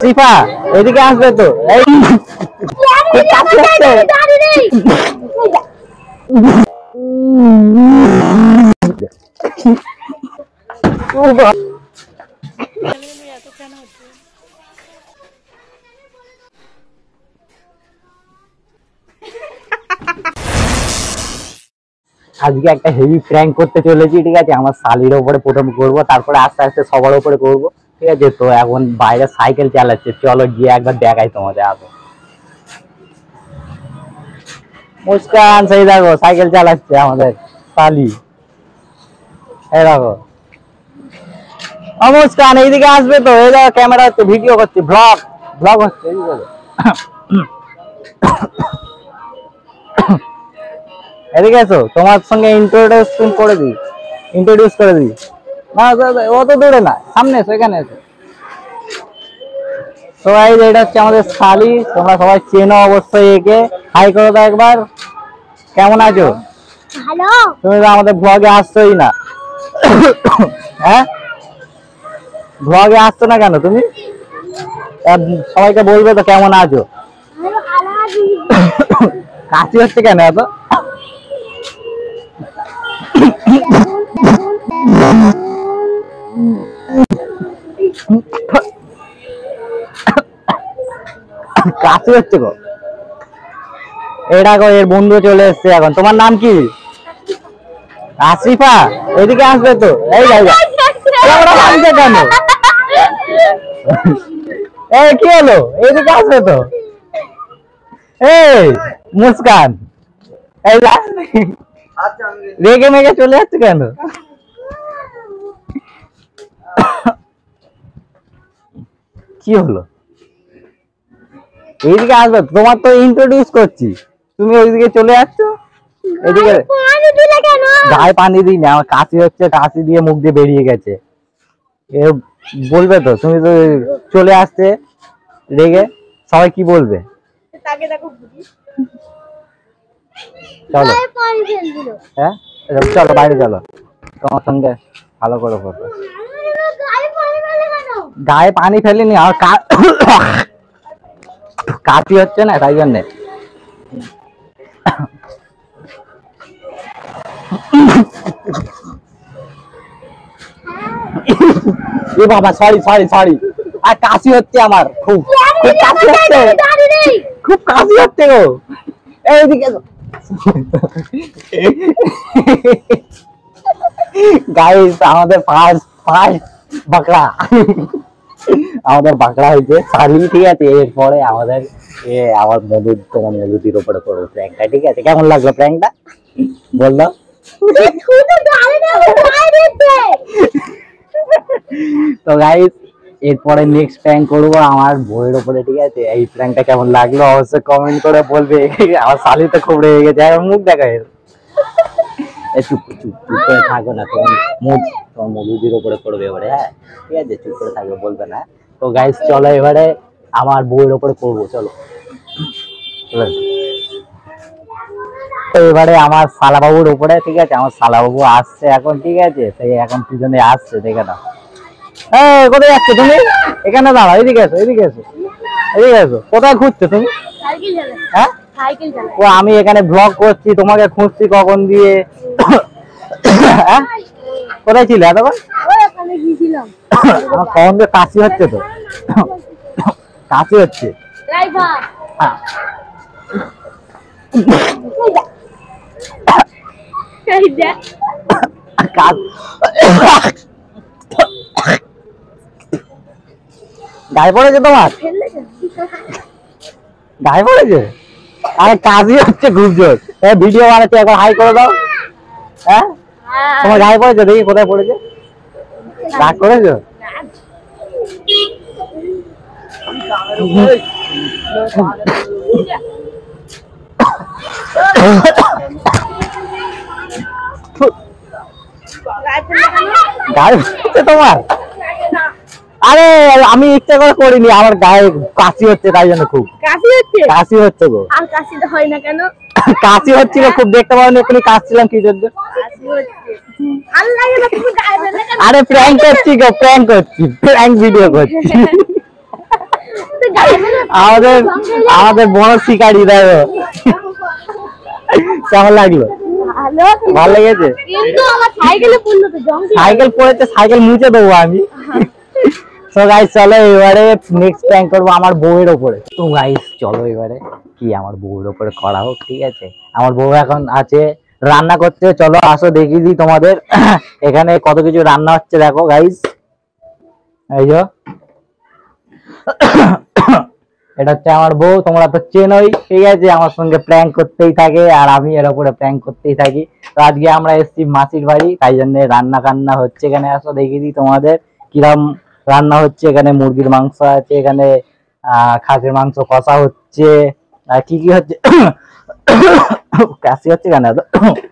রিফা এদিকে আসবে তো এই আজকে একটা হেভি প্র্যাঙ্ক করতে চলেছি, ঠিক আছে। আমার শালির উপরে প্রথম করব, তারপরে আস্তে আস্তে সবার উপরে করব, ঠিক আছে। তো এখন বাইরে সাইকেল চালাচ্ছে, চলো গিয়ে একবার দেখাই তোমাদের। আসো মুস্কান, সেই দেখো সাইকেল চালাচ্ছে আমাদের শালি। এই দেখো মুস্কান এইদিকে আসবে তো, এই দেখো ক্যামেরা হচ্ছে, ভিডিও করছে, ব্লগ ব্লগ হচ্ছে। এই দেখো এদিকে এসো, তোমার সঙ্গে ইন্ট্রোডিউস করে দিই। না অত দূরে না, সামনে এসো, এখানে এসো। তো এই যে এটা হচ্ছে আমাদের শালি, তোমরা সবাই চেনো অবশ্যই একে। হাই করো তো একবার। কেমন আছো? ভালো। তুমি তো আমাদের ব্লগে আসছোই না। হ্যাঁ ব্লগে আসছো না কেন তুমি? সবাইকে বলবে তো কেমন আছো। কাশি হচ্ছে কেন এত? কাশি হচ্ছে গো। এটা গো এর বন্ধু চলে এসছে এখন। তোমার নাম কি? আশরিফা এদিকে আসবে তো। এই জায়গা কেন? এই কি হলো? এদিকে আসবে তো। এই মুস্কান, এই রেগে মেগে চলে যাচ্ছে কেন? কি হলো? এইদিকে আসবে, তোমার তো ইন্ট্রোডিউস করছি, তুমি ওইদিকে চলে যাচ্ছ। এদিকে গায়ে পানি দিই না, আমার কাশি হচ্ছে, কাশি দিয়ে মুখ দিয়ে বেরিয়ে গেছে। এ বলবে তো, তুমি তো চলে আসছে রেগে, সবাই কি বলবে? চলো হ্যাঁ চলো বাইরে চলো, তোমার সঙ্গে ভালো করে ফটো। গায়ে পানি ফেলিনি, আর কাশি হচ্ছে না তাই জন্যে। এ বাবা সরি সরি সরি, আর কাশি হচ্ছে আমার, খুব কাশি হচ্ছে, খুব কাশি হচ্ছে গো। এইদিকে গাইস আমাদের ফার্স্ট বাকড়া, আমাদের বাকড়া হয়েছে শালি, ঠিক আছে। এরপরে আমাদের আমার তোমার মধুদির উপরে করবো প্র্যাঙ্কটা, ঠিক আছে। কেমন লাগলো প্র্যাঙ্কটা বললো? তো গাইস এরপরে নেক্সট প্র্যাঙ্ক করবো আমার বইয়ের উপরে, ঠিক আছে। এই প্র্যাঙ্কটা কেমন লাগলো অবশ্যই কমেন্ট করে বলবে। আমার শালি তো খুব রেগে গেছে, মুখ দেখা চুপ চুপ চুপ করে থাকো না, তোমার মধুদির উপরে করবে এবারে, হ্যাঁ ঠিক আছে, চুপ করে থাকবে, বলবে না। তো গাইস চলো এবারে আমার বউয়ের উপরে করবো, চলো। এবারে আমার শালাবাবুর উপরে, ঠিক আছে। আমার শালাবাবু আসছে এখন, ঠিক আছে। সেই এখন পিছনে আসছে, দেখে নাও। কোথায় যাচ্ছে তুমি? এখানে দাঁড়াও, এদিকে এসো, এদিকে এসো, এদিকে এসো। কোথায় খুঁজছো তুমি? হ্যাঁ ও আমি এখানে ব্লগ করছি, তোমাকে খুঁজছি কখন দিয়ে। হ্যাঁ কোথায় ছিলে এতক্ষণ? আমার কখন দিয়ে কাশি হচ্ছে তো, কাশি হচ্ছে। গায়ে পড়েছে তোমার? গায়ে পড়েছে? আরে কাশি হচ্ছে খুব জোর। ভিডিও বানাচ্ছি, একবার হাই করে দাও। হ্যাঁ তোমার গায়ে পড়েছে? দেখি কোথায় পড়েছে। রাগ করেছো? গায়ে পড়েছে তোমার? আরে আমি ইচ্ছা করে করিনি, আমার গায়ে কাশি হচ্ছে তাই জন্য। খুব কাশি হচ্ছে গো। আর কাশি তো হয় না কেন? কাশি হচ্ছিল খুব, দেখতে পাওনি এখনই কাশছিলাম কি জন্য? আরে প্র্যাঙ্ক করছি গো, প্র্যাঙ্ক করছি, প্র্যাঙ্ক ভিডিও করছি। আমাদের আমাদের বড় শিকারি দেখো কেমন লাগলো ভালো লেগেছে সাইকেল পড়েছে সাইকেল মুছে দেবো আমি তো গাইস চলো এবারে নেক্সট প্র্যাঙ্ক করবো আমার বউয়ের ওপরে তো গাইস চলো এবারে কি আমার বউয়ের ওপরে করা হোক ঠিক আছে আমার বউ এখন আছে রান্না করতে চলো আসো দেখিয়ে দিই তোমাদের এখানে কত কিছু রান্না হচ্ছে দেখো গাইস এই যে এটা হচ্ছে আমার বউ তোমরা তো চেনোই ঠিক আছে আমার সঙ্গে প্র্যাঙ্ক করতেই থাকে আর আমি এর উপরে প্র্যাঙ্ক করতেই থাকি তো আজকে আমরা এসেছি মাসির বাড়ি তাই জন্য রান্না কান্না হচ্ছে এখানে আসো দেখিয়ে দিই তোমাদের কিরম রান্না হচ্ছে এখানে মুরগির মাংস আছে এখানে খাসির মাংস কষা হচ্ছে আর কি কি হচ্ছে কাশি হচ্ছে কেন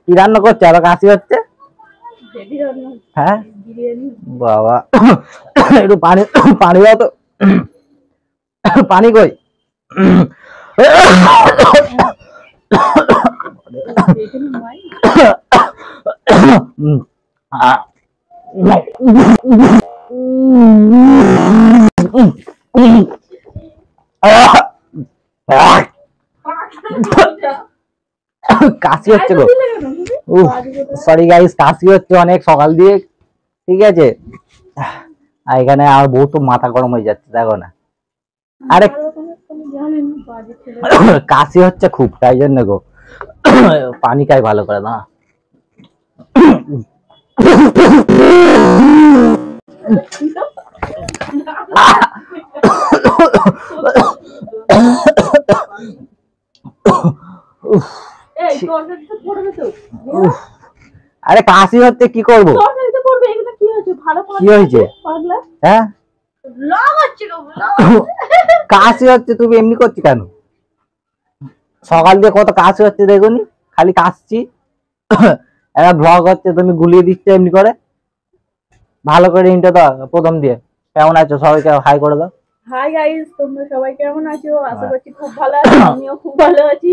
কি রান্না করছে আরো কাশি হচ্ছে হ্যাঁ বাবা একটু পানি পানি দাও তো পানি কই কাশি হচ্ছে গো সরি গাইস কাশি হচ্ছে অনেক সকাল দিয়ে ঠিক আছে আর এখানে আমার বউ তো মাথা গরম হয়ে যাচ্ছে দেখো না আরে কাশি হচ্ছে খুব তাই জন্য গো পানি খাই ভালো করে না আরে কাশি হচ্ছে কি করবো কি হয়েছে হ্যাঁ কাশি হচ্ছে তুমি এমনি করছি কেন সকাল দিয়ে কত কাশি হচ্ছে দেখুনি খালি কাশছি একটা ব্লগ হচ্ছে তুমি গুলিয়ে দিচ্ছ এমনি করে ভালো করে ইন্টার দাও প্রথম দিয়ে কেমন আছো সবাইকে হাই করে দাও হাই গাইস তোমরা সবাই কেমন আছো আশা করছি খুব ভালো আছো আমিও খুব ভালো আছি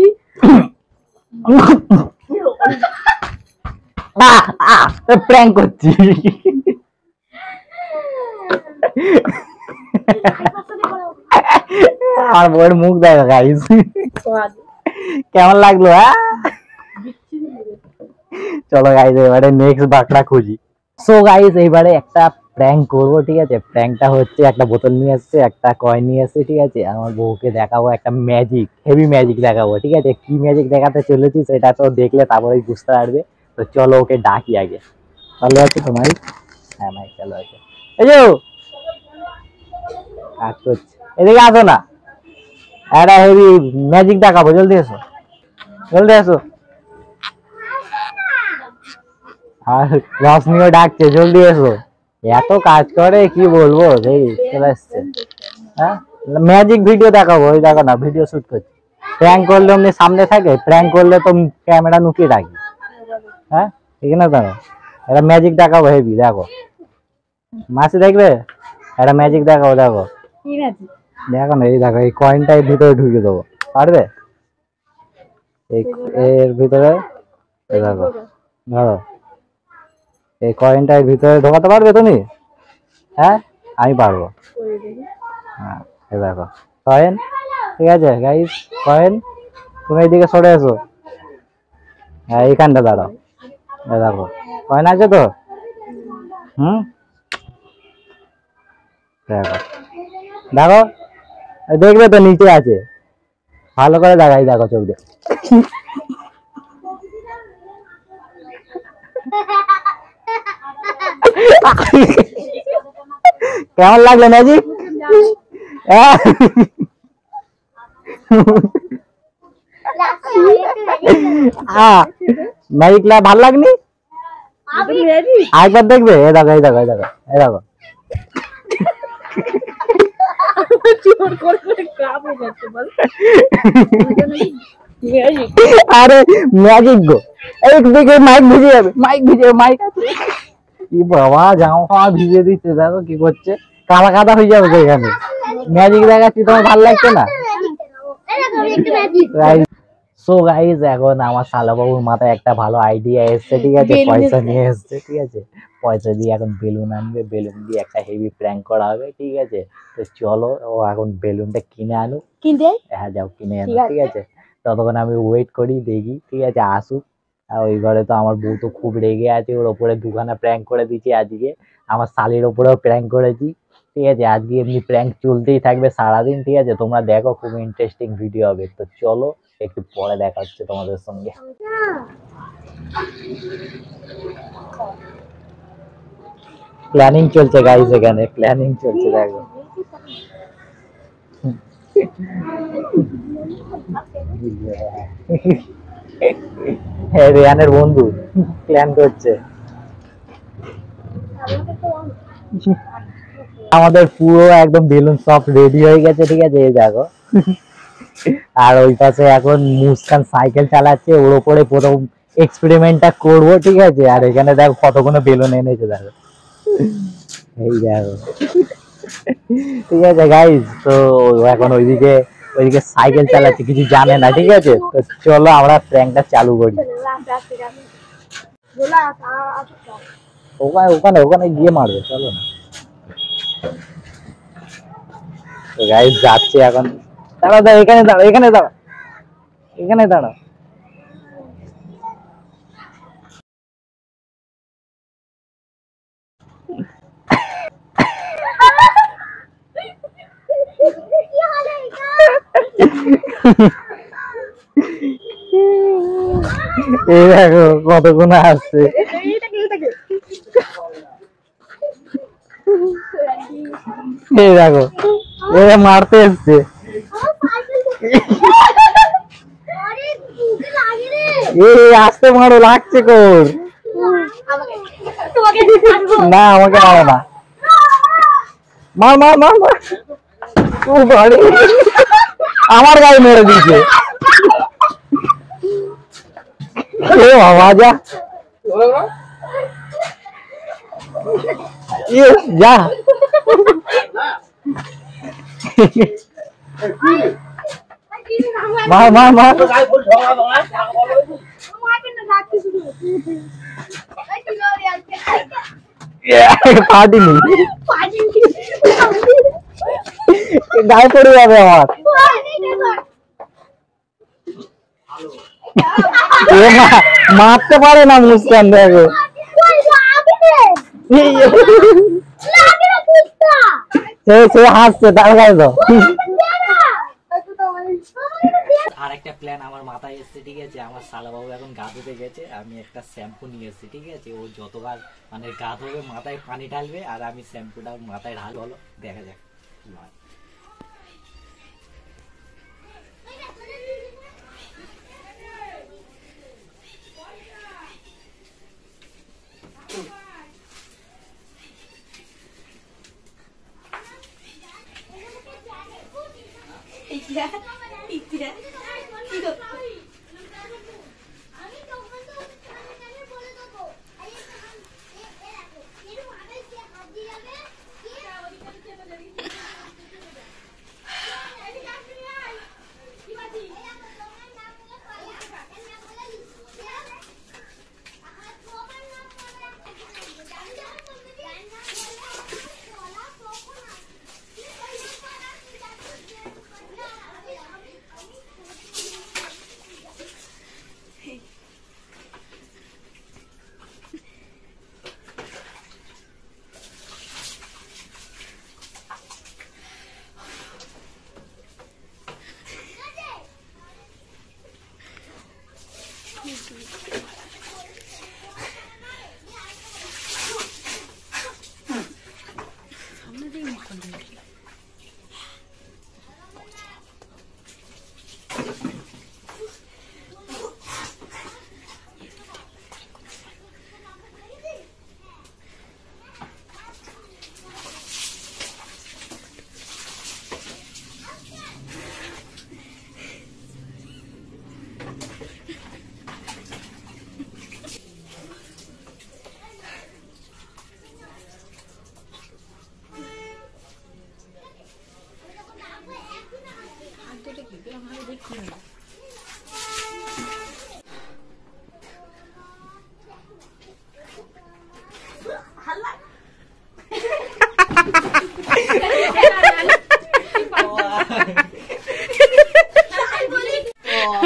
প্র্যাঙ্ক করছি আমার বউয়ের মুখ দেখা গাইস কেমন লাগলো হ্যাঁ চলো গাইস এবারে নেক্সট বাকড়া খুঁজি সো গাইস এবারে একটা প্র্যাঙ্ক করবো ঠিক আছে প্র্যাঙ্কটা হচ্ছে একটা বোতল নিয়ে আসছে একটা কয়েন নিয়ে আসছে ঠিক আছে আমার বউকে দেখাবো একটা ম্যাজিক হেভি ম্যাজিক দেখাবো ঠিক আছে কি ম্যাজিক দেখাতে চলেছি সেটা তো দেখলে তারপরেই বুঝতে পারবে তো চলো ওকে ডাকি আগে ভালো আছে তো মাইক হ্যাঁ মাইক চালু আছে এই যে কাজ করছে এদিকে আসো না একটা হেভি ম্যাজিক দেখাবো জলদি এসো জলদি এসো আর রশনিও ডাকছে জলদি এসো এত কাজ করে কি বলবো সেই চলে আসছে হ্যাঁ ম্যাজিক ভিডিও দেখাবো ওই দেখো না ভিডিও শুট করছি প্র্যাঙ্ক করলে অমনি সামনে থাকে প্র্যাঙ্ক করলে তো ক্যামেরা নুকিয়ে রাখি হ্যাঁ ঠিক না দেখো এটা ম্যাজিক দেখাবো হেভি দেখো মাসি দেখবে এটা ম্যাজিক দেখাবো দেখো দেখো না এই দেখো এই কয়েনটা এর ভিতরে ঢুকে দেবো পারবে এর ভিতরে দেখো ধরো এই কয়েনটা এর ভিতরে ঢোকাতে পারবে তুমি হ্যাঁ আমি পারবো হ্যাঁ এই দেখো কয়েন ঠিক আছে গাইস কয়েন তুমি এইদিকে সরে এসো হ্যাঁ এইখানটা দাঁড়াও এই দেখো কয়েন আছে তো দেখো দেখো দেখবে তো নিচে আছে ভালো করে দেখাই দেখো চোখ দিয়ে কেমন লাগলো ম্যাজিক ম্যাজিক ভালো লাগনি আরেকবার দেখবে এ দেখো এই দেখো এই দেখো এই দেখো আরে ম্যাজিক গো একদিকে মাইক ভিজে যাবে মাইক ভিজে মাইক কি বাবা জামা ফামা ভিজে দিচ্ছে দেখো কি করছে কাদা কাদা হয়ে যাবে এখানে ম্যাজিক দেখাচ্ছি তোমার ভালো লাগছে না সো গাইজ এখন আমার শালাবাবুর মাথায় একটা ভালো আইডিয়া এসছে, ঠিক আছে, বেলুন পয়সা এসছে। নিয়ে এসছে, ঠিক আছে, পয়সা দিয়ে এখন বেলুন আনবে, বেলুন দিয়ে একটা হেভি প্র্যাঙ্ক করা হবে, ঠিক আছে। তো চলো ও এখন বেলুনটা কিনে আনুক। কিনতে হ্যাঁ যাও কিনে আনো, ঠিক আছে। ঠিক আছে। ততক্ষণ আমি ওয়েট করি, দেখি, ঠিক আছে, আসুক। আর ওই ঘরে তো আমার বউ তো খুব রেগে আছে, ওর ওপরে দুখানা প্র্যাঙ্ক করে দিচ্ছি আজকে, আমার শালির ওপরেও প্র্যাঙ্ক করেছি, ঠিক আছে। আজকে এমনি প্র্যাঙ্ক চলতেই থাকবে সারাদিন, ঠিক আছে। তোমরা দেখো, খুব ইন্টারেস্টিং ভিডিও হবে। তো চলো একটু পরে দেখা হচ্ছে তোমাদের সঙ্গে। প্ল্যানিং চলছে গাইস, এখানে প্ল্যানিং চলছে, দেখো। হ্যাঁ, রেহানের বন্ধু প্ল্যান করছে। আমাদের পুরো একদম বেলুন সব রেডি হয়ে গেছে, ঠিক আছে, এই দেখো। আর ওই পাশে এখন মুস্কান সাইকেল চালাচ্ছে, ওর উপরে প্রথম এক্সপেরিমেন্টটা করবো, ঠিক আছে। আর এখানে দেখো কতগুলো বেলুন এনেছে, দেখো, এই দেখো, ঠিক আছে গাইজ। তো ও এখন ওইদিকে সাইকেল চালাচ্ছে, কিছু জানে না, ঠিক আছে। তো চলো আমরা প্র্যাঙ্কটা চালু করি। ওখানে ওখানে ওখানে গিয়ে মারবে, চলো না। তো গাইজ যাচ্ছে এখন। দাঁড়া দাঁড়া, এখানে দাঁড়া, এখানে দাঁড়া, এখানে দাঁড়া। এই দেখো কতগুলো আসছে, এই দেখো এরা মারতে এসছে। এই আসতে মারো, লাগছে কোর। না আমাকে মারো না, মার মার মার মার। ও বাড়ি, আমার গায়ে মেরে দিয়েছে। এ বাবা, যা যা। মার মার মার। পাটিনি, গায়ে পড়ে যাবে আমার। মারতে পারে না মুস্কান, দেখো। সে হাসছে, তার গায়ে দাও। আর একটা প্ল্যান আমার মাথায় এসছে, ঠিক আছে। আমার শালাবাবু এখন গা ধুতে গেছে, আমি একটা শ্যাম্পু নিয়ে এসেছি, ঠিক আছে। ও যতবার মানে গা ধোবে মাথায় পানি ঢালবে, আর আমি শ্যাম্পুটা মাথায় ঢালবো, দেখা যাক কি হয়।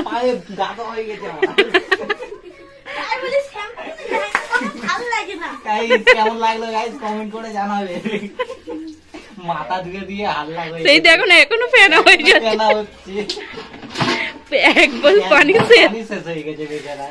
পায়ে গাদা হয়ে গেছে আমার। কেমন লাগলো গাইস কমেন্ট করে জানাবে। মাথা ধুয়ে দিয়ে হাল্লা হয়ে সেই দেখো না এখনো ফেনা হয়ে যাচ্ছে, ফেনা হচ্ছে, এক বল পানি শেষ। শেষ হয়ে গেছে বেচারা।